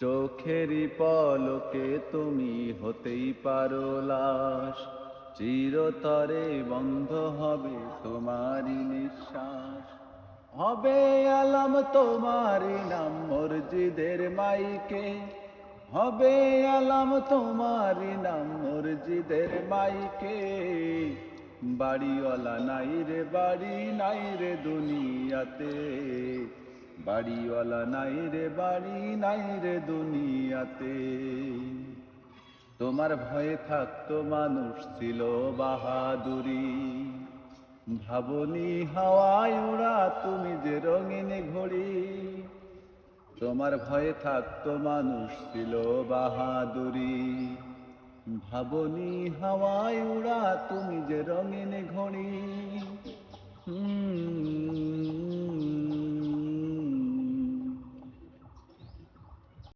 চোখেরই পলকে তুমি হতেই পারো লাশ, চিরতরে বন্ধ হবে তোমারই নিঃশ্বাস। হবে আলাম তোমারই নাম মসজিদের মাইকে, হবে আলাম তোমারই নাম মসজিদের মাইকে। বাড়িওয়ালা নাই রে বাড়ি নাই রে দুনিয়াতে, বাড়িওয়ালা নাই রে বাড়ি নাই রে দুনিয়াতে। তোমার ভয়ে থাকতো মানুষ ছিল বাহাদুরি, ভাবনি হাওয়ায় উড়া তুমি যে রঙিন ঘড়ি। তোমার ভয়ে থাকতো মানুষ ছিল বাহাদুরি, ভাবনি হাওয়ায় উড়া তুমি যে রঙিন ঘড়ি।